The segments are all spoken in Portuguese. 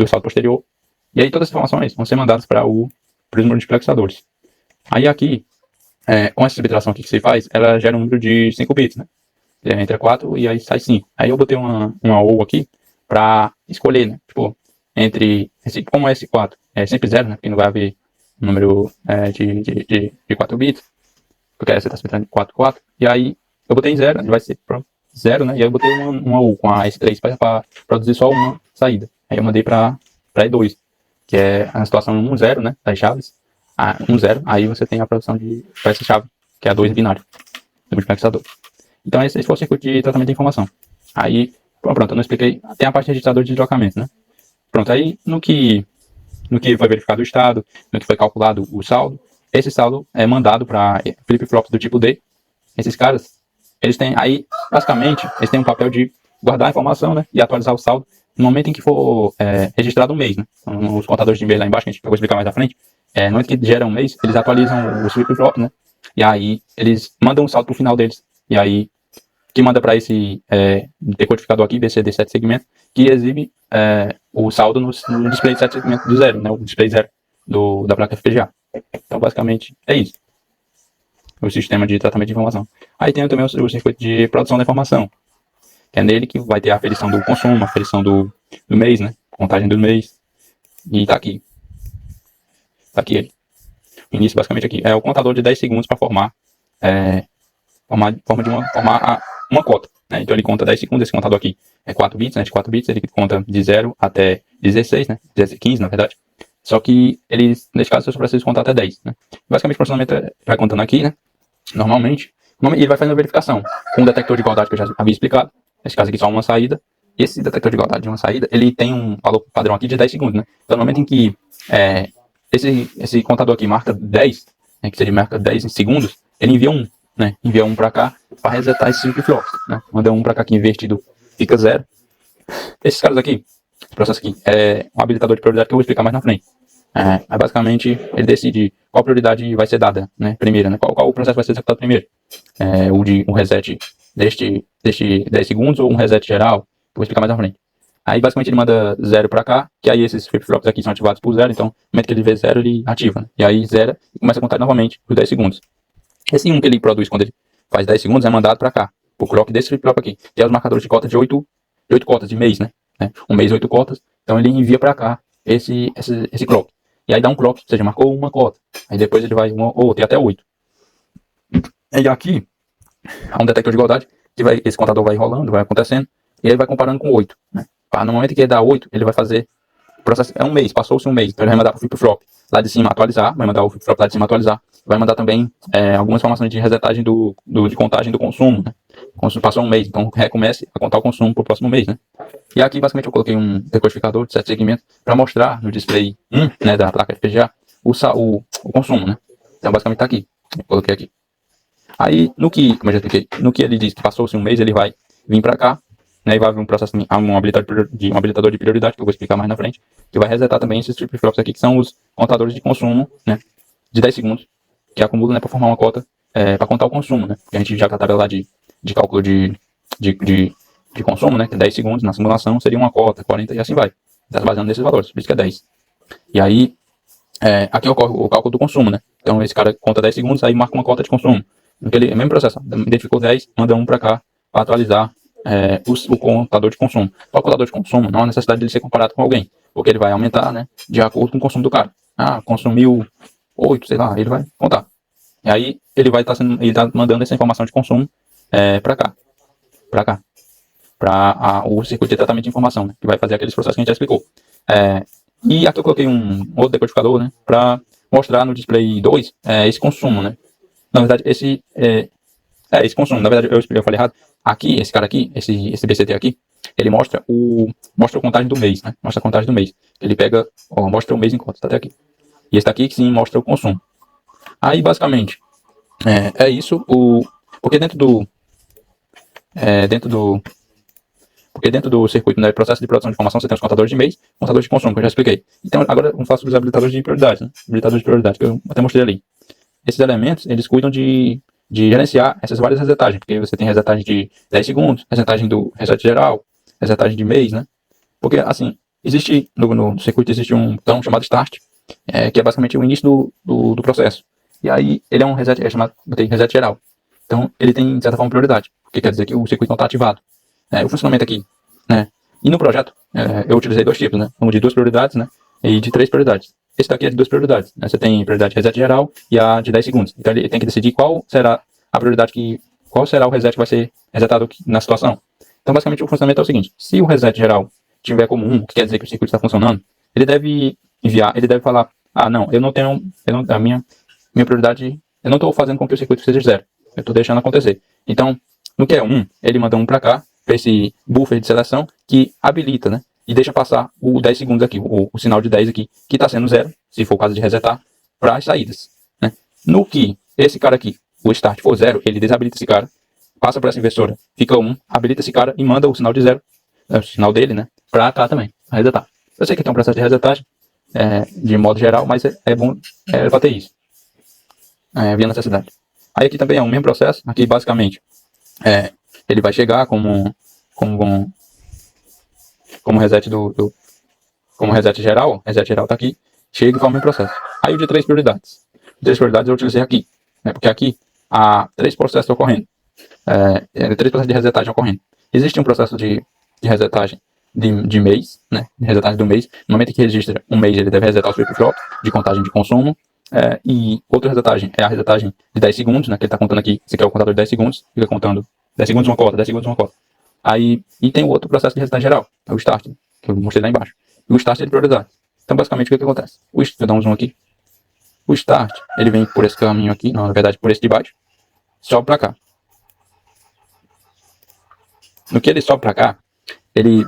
do saldo posterior. E aí todas as informações vão ser mandadas para os multiplexadores. Aí aqui, com essa subtração aqui que você faz, ela gera um número de 5 bits, né? Entra 4 e aí sai 5. Aí eu botei uma OU aqui para escolher, né? Tipo, como é esse 4 é sempre 0, né? Porque não vai haver número de 4 bits, porque você está subtraindo 4, 4. E aí eu botei em 0, vai ser 0, né? E aí eu botei uma OU com a S3 para produzir só uma saída. Aí eu mandei para E2, que é a situação 1, 0, né? Das chaves. 1, 0, aí você tem a produção para essa chave, que é a 2 binário, do multiplexador. Então esse foi o circuito de tratamento de informação. Aí, pronto, eu não expliquei. Tem a parte de registrador de deslocamento, né? Pronto, aí no que foi verificado o estado, no que foi calculado o saldo, esse saldo é mandado para flip-flops do tipo D. Esses caras, eles têm, aí, basicamente, eles têm um papel de guardar a informação, né? E atualizar o saldo no momento em que for registrado um mês, né? Então, os contadores de mês lá embaixo, que eu vou explicar mais à frente, no momento que gera um mês, eles atualizam os flip-flops, né? E aí, eles mandam o saldo pro final deles. E aí, que manda para esse decodificador aqui, BCD 7 segmentos, que exibe o saldo no display de 7 segmentos do zero, né? O display zero da placa FPGA. Então, basicamente, é isso. O sistema de tratamento de informação. Aí tem também o circuito de produção da informação, que é nele que vai ter a aferição do consumo, a aferição do mês, né? Contagem do mês. E tá aqui. Tá aqui ele. O início, basicamente, aqui. É o contador de 10 segundos para formar uma cota, né? Então ele conta 10 segundos, esse contador aqui é 4 bits, né? De 4 bits, ele conta de 0 até 16, né? 15, na verdade. Só que eles, nesse caso, eu só preciso contar até 10, né? Basicamente o funcionamento vai contando aqui, né? Normalmente, e ele vai fazendo a verificação com um detector de igualdade que eu já havia explicado. Nesse caso aqui só uma saída. Esse detector de igualdade de uma saída, ele tem um valor padrão aqui de 10 segundos, né? Então no momento em que esse contador aqui marca 10, né? Que seria marca 10 segundos, ele envia um, né? Envia um para cá para resetar esse flip-flop, né? Manda um para cá aqui invertido, fica 0. Esses caras aqui, esse processo aqui, é um habilitador de prioridade que eu vou explicar mais na frente. Aí basicamente ele decide qual prioridade vai ser dada, né? Primeiro, né? Qual o processo vai ser executado primeiro? Um reset deste 10 segundos ou um reset geral? Eu vou explicar mais na frente. Aí basicamente ele manda 0 para cá, que aí esses flip-flops aqui são ativados por 0, então no momento que ele vê 0 ele ativa, né? E aí 0 e começa a contar novamente por 10 segundos. Esse 1 que ele produz quando ele faz 10 segundos é mandado para cá, pro clock desse flip-flop aqui, que é os marcadores de cota de 8 cotas de mês, né? Um mês 8 cotas, então ele envia para cá esse clock. E aí dá um clock, ou seja, marcou uma cota. Aí depois ele vai uma outra, e até 8. E aqui há um detector de igualdade, que esse contador vai rolando, vai acontecendo, e ele vai comparando com 8, né? No momento que ele dá 8, ele vai fazer o processo, um mês, passou-se um mês, então ele vai mandar para o flip-flop lá de cima atualizar, vai mandar o flip-flop lá de cima atualizar, vai mandar também algumas informações de resetagem de contagem do consumo, né? Passou um mês, então recomece a contar o consumo para o próximo mês, né? E aqui basicamente eu coloquei um decodificador de 7 segmentos para mostrar no display 1, né, da placa FPGA o consumo, né? Então basicamente está aqui, eu coloquei aqui. Aí como eu já expliquei, no que ele diz que passou-se um mês, ele vai vir para cá, né, e vai haver um processo, um habilitador de prioridade, que eu vou explicar mais na frente, que vai resetar também esses flip-flops aqui, que são os contadores de consumo, né, de 10 segundos, que acumulam, né, para formar uma cota, para contar o consumo, né, porque a gente já tá tabela lá de cálculo de consumo, né, que 10 segundos na simulação seria uma cota, 40 e assim vai. Está se baseando nesses valores, por isso que é 10. E aí, aqui ocorre o cálculo do consumo, né, então esse cara conta 10 segundos, aí marca uma cota de consumo. Aquele mesmo processo, identificou 10, manda um para cá para atualizar o contador de consumo. O contador de consumo não há necessidade de ele ser comparado com alguém, porque ele vai aumentar, né, de acordo com o consumo do cara. Consumiu 8, sei lá, ele vai contar. E aí ele vai ele tá mandando essa informação de consumo para cá, para o circuito de tratamento de informação, né, que vai fazer aqueles processos que a gente já explicou. E aqui eu coloquei um outro decodificador, né, para mostrar no display 2 esse consumo, né. Na verdade, esse consumo, na verdade eu falei errado. Aqui, esse cara aqui, esse BCT aqui, ele mostra a contagem do mês, né? Mostra a contagem do mês. Ele pega, mostra o mês em cotas, tá até aqui. E esse daqui que sim mostra o consumo. Aí, basicamente, é isso. Porque dentro do circuito, né, processo de produção de informação, você tem os contadores de mês, contadores de consumo, que eu já expliquei. Então, agora eu faço os habilitadores de prioridade, né? Habilitadores de prioridade, que eu até mostrei ali. Esses elementos, eles cuidam de gerenciar essas várias resetagens, porque você tem resetagem de 10 segundos, resetagem do reset geral, resetagem de mês, né? Porque, assim, existe, no circuito existe um botão chamado Start, que é basicamente o início do processo. E aí ele é um reset, tem reset geral. Então ele tem, de certa forma, prioridade, porque quer dizer que o circuito não está ativado. O funcionamento aqui, né? E no projeto, eu utilizei dois tipos, né? Um de 2 prioridades, né? E de 3 prioridades. Esse daqui é de 2 prioridades, né? Você tem prioridade reset geral e a de 10 segundos. Então ele tem que decidir qual será a prioridade qual será o reset que vai ser resetado na situação. Então basicamente o funcionamento é o seguinte: se o reset geral tiver como 1, que quer dizer que o circuito está funcionando, ele deve enviar, ele deve falar: ah, não, a minha prioridade, eu não estou fazendo com que o circuito seja 0. Eu estou deixando acontecer. Então, no que é 1, ele manda 1 para cá, para esse buffer de seleção que habilita, né? E deixa passar o 10 segundos aqui, o sinal de 10 aqui, que está sendo 0, se for o caso de resetar, para as saídas. Né? No que esse cara aqui, o start for 0, ele desabilita esse cara, passa para essa inversora, fica 1, habilita esse cara e manda o sinal de 0, o sinal dele, né? Para cá também, para resetar. Eu sei que tem um processo de resetagem, de modo geral, mas é bom para ter isso. Via necessidade. Aí aqui também é o mesmo processo, aqui basicamente ele vai chegar como reset como reset geral tá aqui, chega e forma o processo. Aí o de 3 prioridades. O de 3 prioridades eu utilizei aqui, né, porque aqui há 3 processos ocorrendo, 3 processos de resetagem ocorrendo. Existe um processo de resetagem de mês, né, de resetagem do mês. No momento em que registra um mês, ele deve resetar o flip-flop de contagem de consumo. E outra resetagem é a resetagem de 10 segundos, né, que ele está contando aqui. Esse aqui é o contador de 10 segundos, fica contando 10 segundos uma cota, 10 segundos uma cota. Aí, e tem o outro processo de resetagem geral, é o start, que eu mostrei lá embaixo. E o start é de prioridade. Então, basicamente, o que acontece? Vou dar um zoom aqui. O start, ele vem por esse caminho aqui, não, na verdade, por esse de baixo, sobe para cá. No que ele sobe para cá,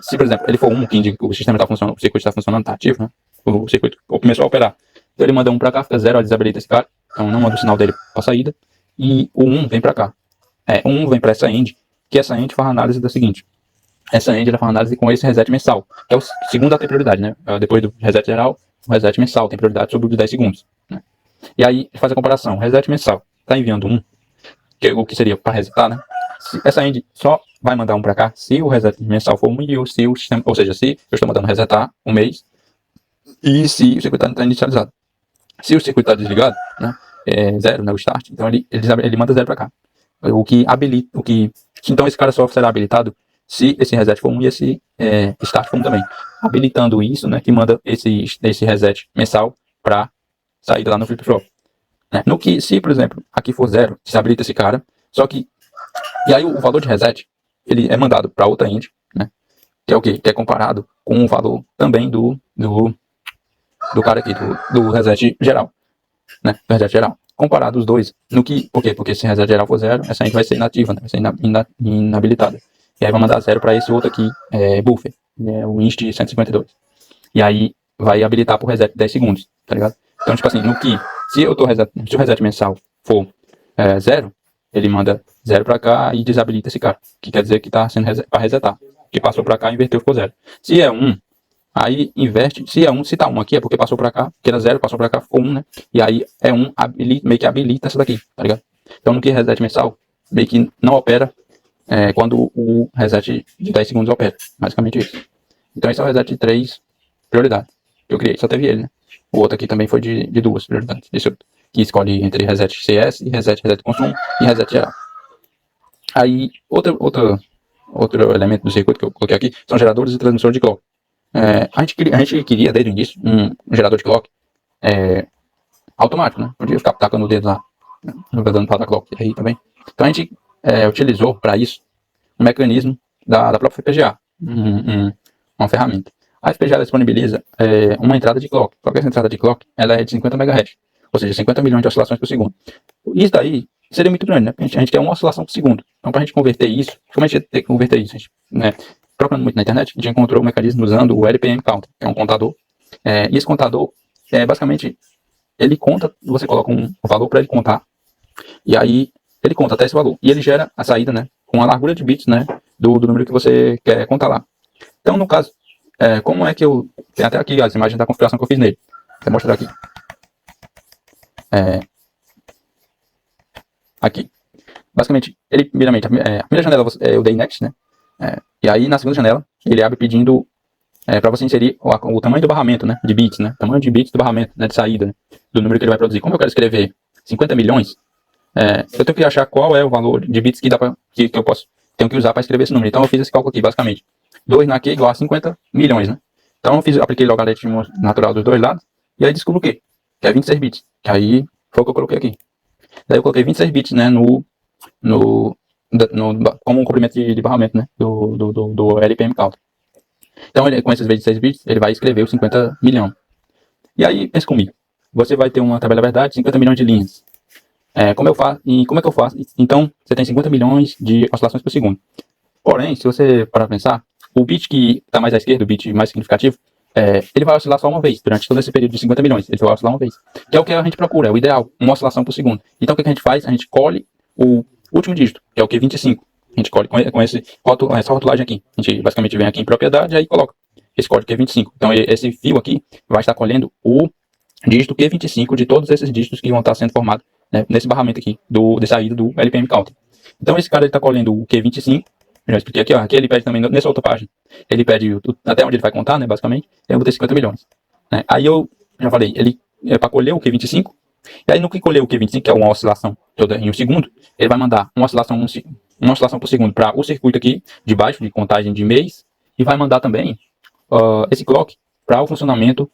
se, por exemplo, ele for que indica que o sistema está funcionando, o circuito está funcionando, está ativo, né? O circuito começou a operar. Então ele manda 1 para cá, fica 0, desabilita esse cara. Então não manda o sinal dele para saída. E o 1 vem para cá. O 1 vem para essa end, que essa end faz a análise da seguinte. Essa end ela faz a análise com esse reset mensal, que é o segundo a ter prioridade, né? Depois do reset geral, o reset mensal tem prioridade sobre o de 10 segundos. Né? E aí ele faz a comparação. Reset mensal está enviando 1, o que seria para resetar, né? Essa end só vai mandar 1 para cá se o reset mensal for 1 e ou seja, se eu estou mandando resetar um mês e se o circuito está inicializado. Se o circuito está desligado, né, 0, né, o start, então ele manda 0 para cá. Então esse cara só será habilitado se esse reset for 1 e esse start for 1 também. Habilitando isso, né, que manda esse reset mensal para sair lá no flip-flop. Né? No que, se por exemplo, aqui for 0, se habilita esse cara, só que, e aí o valor de reset, ele é mandado para outra end, né, que é o quê? Que é comparado com o valor também do cara aqui, do reset geral, né? Do reset geral. Comparado os dois, por quê? Porque se reset geral for 0, essa gente vai ser inativa, né? Vai ser inabilitada. E aí vai mandar 0 para esse outro aqui, buffer, o inst 152. E aí vai habilitar pro reset de 10 segundos, tá ligado? Então, tipo assim, se o reset mensal for 0, ele manda 0 para cá e desabilita esse cara, que quer dizer que tá sendo para resetar, que passou para cá e inverteu, ficou 0. Se é 1, aí inverte, se tá 1 aqui é porque passou pra cá, que era 0, passou pra cá, ficou 1, né? E aí é 1, meio que habilita essa daqui, tá ligado? Então no que reset mensal, meio que não opera quando o reset de 10 segundos opera. Basicamente isso. Então esse é o reset de 3 prioridades que eu criei, só teve ele, né? O outro aqui também foi de 2 prioridades, esse outro, que escolhe entre reset CS e reset consumo e reset geral. Aí outro elemento do circuito que eu coloquei aqui são geradores e transmissores de clock. A gente queria desde o início um gerador de clock automático, né? Podia ficar tacando o dedo lá, dando para dar clock aí também. Então a gente utilizou para isso um mecanismo da própria FPGA, uma ferramenta. A FPGA disponibiliza uma entrada de clock. Só que essa entrada de clock ela é de 50 MHz, ou seja, 50 milhões de oscilações por segundo. Isso daí seria muito grande, né? A gente quer uma oscilação por segundo. Então, para a gente converter isso, como a gente ia ter que converter isso? A gente, né, procurando muito na internet, a gente encontrou um mecanismo usando o LPM Counter, que é um contador. E esse contador, basicamente, ele conta, você coloca um valor para ele contar, e aí ele conta até esse valor. E ele gera a saída, né, com a largura de bits, né, do número que você quer contar lá. Então, no caso, como é que eu... Tem até aqui as imagens da configuração que eu fiz nele. Vou mostrar aqui. Aqui. Basicamente, ele, primeiramente, a primeira janela eu dei next, né? E aí, na segunda janela, ele abre pedindo para você inserir o tamanho do barramento, né, de bits, né, tamanho de bits do barramento, né, de saída, né, do número que ele vai produzir. Como eu quero escrever 50 milhões, eu tenho que achar qual é o valor de bits que dá para que eu tenho que usar para escrever esse número. Então eu fiz esse cálculo aqui, basicamente. 2 na Q igual a 50 milhões, né? Então eu apliquei logaritmo natural dos dois lados, e aí descubro o quê? Que é 26 bits. Que aí foi o que eu coloquei aqui. Daí eu coloquei 26 bits, né, como um comprimento de barramento, né, do LPM Count. Então, com esses 26 bits, ele vai escrever os 50 milhões. E aí, pensa comigo. Você vai ter uma tabela verdade, 50 milhões de linhas. Como é que eu faço? Então, você tem 50 milhões de oscilações por segundo. Porém, se você parar para pensar, o bit que está mais à esquerda, o bit mais significativo, ele vai oscilar só uma vez, durante todo esse período de 50 milhões, ele vai oscilar uma vez. Que é o que a gente procura, é o ideal, uma oscilação por segundo. Então, o que a gente faz? A gente colhe o último dígito, que é o Q25. A gente colhe com essa rotulagem aqui. A gente basicamente vem aqui em propriedade, aí coloca esse código Q25. Então, esse fio aqui vai estar colhendo o dígito Q25 de todos esses dígitos que vão estar sendo formados, né, nesse barramento aqui, de saída do LPM Counter. Então, esse cara está colhendo o Q25. Já expliquei aqui, ó. Aqui ele pede também, nessa outra página, ele pede até onde ele vai contar, né, basicamente. Eu vou ter 50 milhões. Né? Aí eu já falei, ele é para colher o Q25. E aí no que colher o Q25, que é uma oscilação toda em um segundo, ele vai mandar uma oscilação por segundo para o circuito aqui de baixo, de contagem de mês, e vai mandar também esse clock para o funcionamento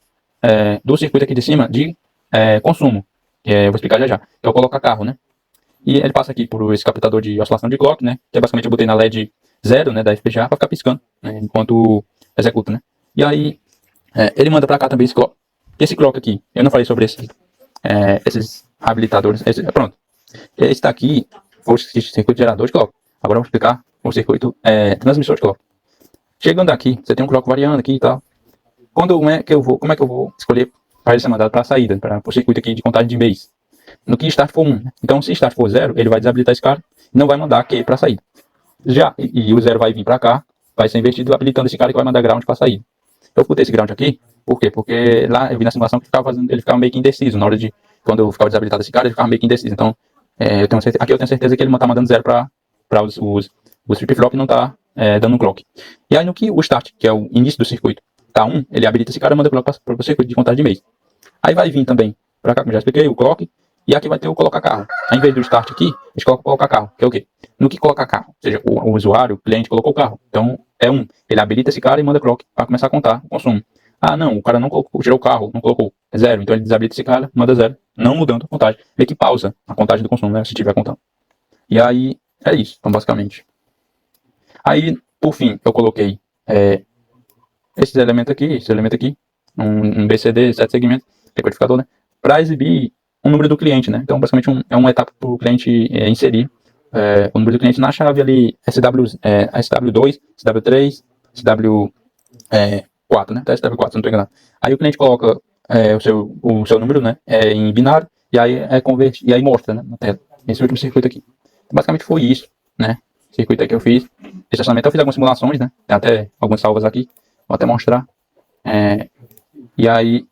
do circuito aqui de cima de consumo. Eu vou explicar já. Que é o colocar carro, né? E ele passa aqui por esse captador de oscilação de clock, né? Que basicamente eu botei na LED 0, né, da FPGA, para ficar piscando, né, enquanto executa, né? E aí ele manda para cá também esse clock. Esse clock aqui, eu não falei sobre esses habilitadores. Pronto. Esse daqui foi o circuito gerador de clock. Agora eu vou explicar o circuito transmissor de clock. Chegando aqui, você tem um clock variando aqui e tal. Como é que eu vou escolher para ele ser mandado para a saída, para o circuito aqui de contagem de mês? No que start for 1. Então, se start for 0, ele vai desabilitar esse cara e não vai mandar Q para a saída. E o 0 vai vir para cá, vai ser invertido, habilitando esse cara que vai mandar ground para a saída. Eu botei esse ground aqui, por quê? Porque lá eu vi na simulação que ele ficava meio que indeciso. Na hora de, quando eu ficava desabilitado esse cara, ele ficava meio que indeciso. Então, eu tenho certeza que ele está mandando 0 para os flip-flop não tá dando um clock. E aí no que o start, que é o início do circuito, tá 1, ele habilita esse cara e manda clock para o circuito de contagem de mês. Aí vai vir também para cá, como já expliquei, o clock. E aqui vai ter o colocar carro. Ao invés do start aqui, a gente coloca o colocar carro, que é o quê? No que colocar carro, ou seja, o usuário, o cliente colocou o carro. Então, é 1. Ele habilita esse cara e manda clock para começar a contar o consumo. Ah, não, o cara não colocou, tirou o carro, não colocou. É 0. Então ele desabilita esse cara, manda 0. Não mudando a contagem. Meio que pausa a contagem do consumo, né? Se estiver contando. E aí, é isso, então, basicamente. Aí, por fim, eu coloquei esse elemento aqui, um BCD, 7 segmentos, decodificador, né? Para exibir o número do cliente, né? Então, basicamente, é uma etapa para o cliente inserir o número do cliente na chave ali SW2, SW3, SW4, né? Até SW4, se não estou enganado. Aí o cliente coloca o seu número, né? Em binário, e aí converte, e aí mostra, né? Na tela. Esse último circuito aqui. Então, basicamente foi isso, né? Circuito aí que eu fiz. Estacionamento eu fiz algumas simulações, né? Tem até algumas salvas aqui. Vou até mostrar. E aí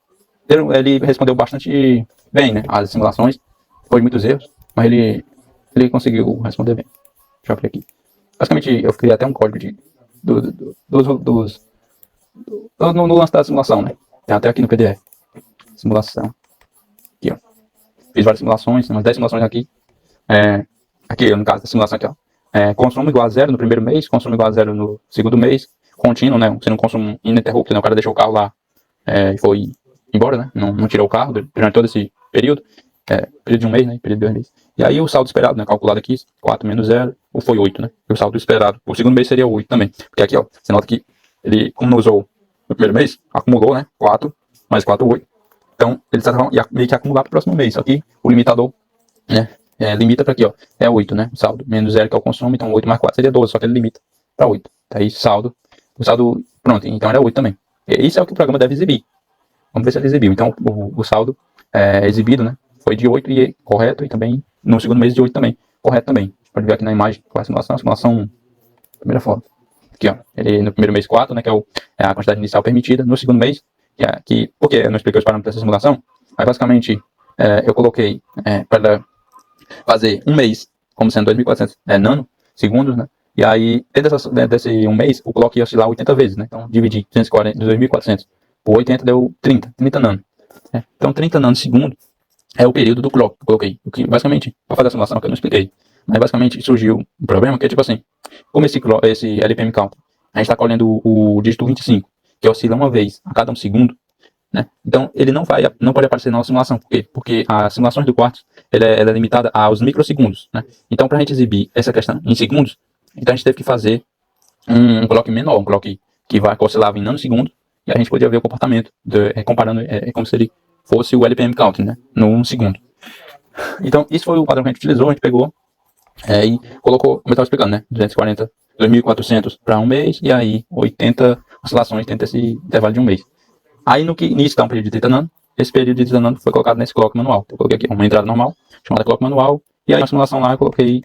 ele respondeu bastante bem, né? As simulações. Foi muitos erros, mas ele conseguiu responder bem. Deixa eu abrir aqui. Basicamente, eu criei até um código no lance da simulação, né? Tem até aqui no PDF. Simulação. Aqui, ó. Fiz várias simulações, umas 10 simulações aqui. Aqui, no caso da simulação aqui, ó. Consumo igual a 0 no primeiro mês, consumo igual a 0 no segundo mês. Contínuo, né? Sendo um consumo ininterrupto, né? O cara deixou o carro lá e foi embora, né? Não tirou o carro durante todo esse período. Período de um mês, né? Período de 2 meses. E aí o saldo esperado, né? Calculado aqui, 4 menos 0, ou foi 8, né? E o saldo esperado o segundo mês seria 8 também. Porque aqui, ó, você nota que ele, como não usou no primeiro mês, acumulou, né? 4, mais 4, 8. Então, ele ia meio que acumular para o próximo mês. Só que o limitador, né? Limita para aqui, ó. É 8, né? O saldo. Menos 0 que é o consumo, então 8 mais 4 seria 12. Só que ele limita para 8. Tá aí, saldo. O saldo, pronto. Então era 8 também. E isso é o que o programa deve exibir. Vamos ver se ele exibiu. Então, o saldo exibido, né? Foi de 8 e correto, e também no segundo mês de 8 também, correto também. Pode ver aqui na imagem com a simulação 1, primeira foto. Aqui, ó, ele no primeiro mês 4, né, que é a quantidade inicial permitida. No segundo mês, porque eu não expliquei os parâmetros dessa simulação, mas basicamente eu coloquei para fazer um mês como sendo 2.400 nanosegundos, né, E aí, desse um mês, o clock ia oscilar 80 vezes, né? Então, dividir 2.400 por 80 deu 30 nanos. Né? Então, 30 nanosegundos é o período do clock que eu coloquei. O que, basicamente, para fazer a simulação que eu não expliquei, mas basicamente surgiu um problema que é tipo assim, como esse LPM count, a gente está colhendo o dígito 25, que oscila uma vez a cada um segundo, né? Então, ele não pode aparecer na simulação. Por quê? Porque as simulações do Quartz, ela é limitada aos microsegundos, né? Então, para a gente exibir essa questão em segundos, então a gente teve que fazer um clock menor, um clock que oscilava em nanosegundos, e a gente podia ver o comportamento, comparando, como se ele fosse o LPM count, né? No segundo. Então, isso foi o padrão que a gente utilizou, a gente pegou e colocou, como eu estava explicando, né? 240, 2.400 para um mês, e aí 80 oscilações dentro desse intervalo de um mês. Aí nisso está um período de 30 nanos. Esse período de 30 nanos foi colocado nesse clock manual. Eu coloquei aqui uma entrada normal, chamada clock manual, e aí na simulação lá eu coloquei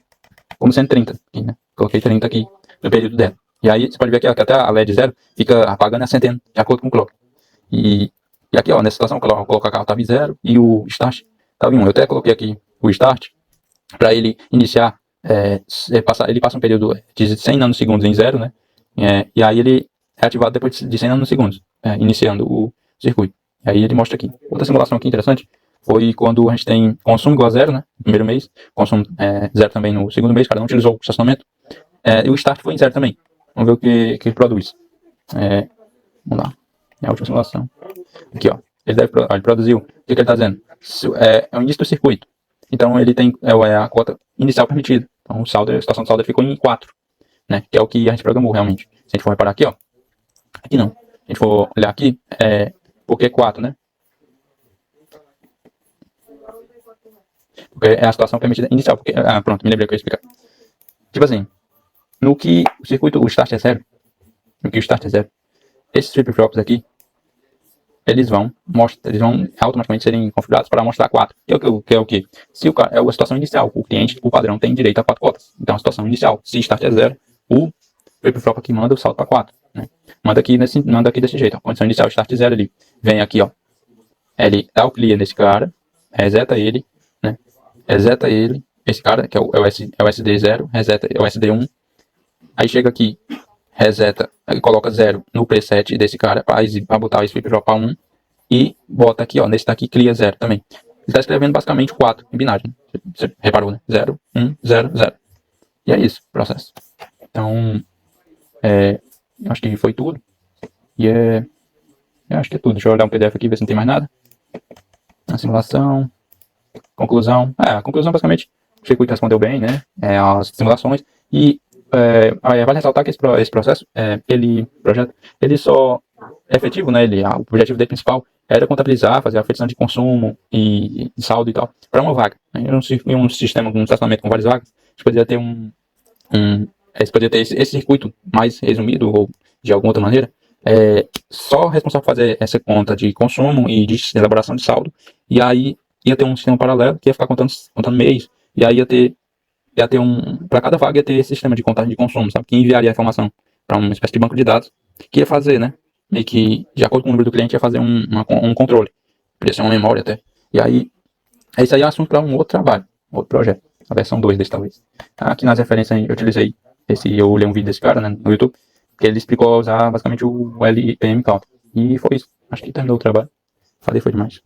como 130 aqui, né? Coloquei 30 aqui no período dela. E aí você pode ver aqui, ó, que até a LED 0 fica apagando a centena, de acordo com o clock. E aqui, ó, nessa situação, eu coloco a carro estava em 0 e o start estava em 1. Eu até coloquei aqui o start para ele iniciar, ele passa um período de 100 nanosegundos em 0, né? E aí ele é ativado depois de 100 nanosegundos, iniciando o circuito. E aí ele mostra aqui. Outra simulação aqui interessante foi quando a gente tem consumo igual a 0, né? No primeiro mês, consumo 0 também no segundo mês, cada um utilizou o estacionamento. E o start foi em 0 também. Vamos ver o que ele produz. Vamos lá. É a última simulação. Aqui, ó. Ele produziu. O que ele está dizendo? É o início do circuito. Então ele tem a cota inicial permitida. Então a situação de saldo ficou em 4, né? Que é o que a gente programou realmente. Se a gente for reparar aqui, ó. Aqui não. Se a gente for olhar aqui, por que 4, né? Porque é a situação permitida inicial. Porque, pronto, me lembrei que eu ia explicar. Tipo assim, no que o circuito, o start é 0. No que o start é 0. Esses flip-flops aqui, eles vão automaticamente serem configurados para mostrar 4. Que é o que? Se é a situação inicial, o cliente, o padrão, tem direito a 4 cotas. Então, a situação inicial, se start é 0, o flip-flop aqui manda o salto para 4. Né? Manda aqui desse jeito. A condição inicial, start 0 ali. Vem aqui, ó. Ele dá o clear nesse cara, reseta ele, né? Reseta ele, esse cara, que é o SD0, reseta é o SD1. Aí chega aqui, reseta, coloca 0 no preset desse cara para botar esse flip-flop para 1 e bota aqui, ó, nesse daqui clear 0 também. Ele está escrevendo basicamente 4 em binário, né? Você reparou, né? 0, 1, 0, 0. E é isso o processo. Então, eu acho que foi tudo. E eu acho que é tudo. Deixa eu olhar um PDF aqui, ver se não tem mais nada. A simulação, conclusão. A conclusão basicamente, o circuito respondeu bem, né? As simulações. E vale ressaltar que esse processo, ele só é efetivo, né? O objetivo dele principal era contabilizar, fazer a aferição de consumo e saldo e tal, para uma vaga. Né? Em um sistema, um estacionamento com várias vagas, a gente poderia ter você poderia ter esse circuito mais resumido, ou de alguma outra maneira, só responsável por fazer essa conta de consumo e de elaboração de saldo, e aí ia ter um sistema paralelo que ia ficar contando mês, e aí ia ter para cada vaga ia ter esse sistema de contagem de consumo, sabe, que enviaria a informação para uma espécie de banco de dados, que ia fazer, né, meio que, de acordo com o número do cliente, ia fazer um controle, podia ser uma memória até, e aí, isso aí é assunto para um outro trabalho, outro projeto, a versão 2 desse talvez. Aqui nas referências eu utilizei eu olhei um vídeo desse cara, né, no YouTube, que ele explicou a usar basicamente o LPM Count. E foi isso. Acho que terminou o trabalho. Falei, foi demais.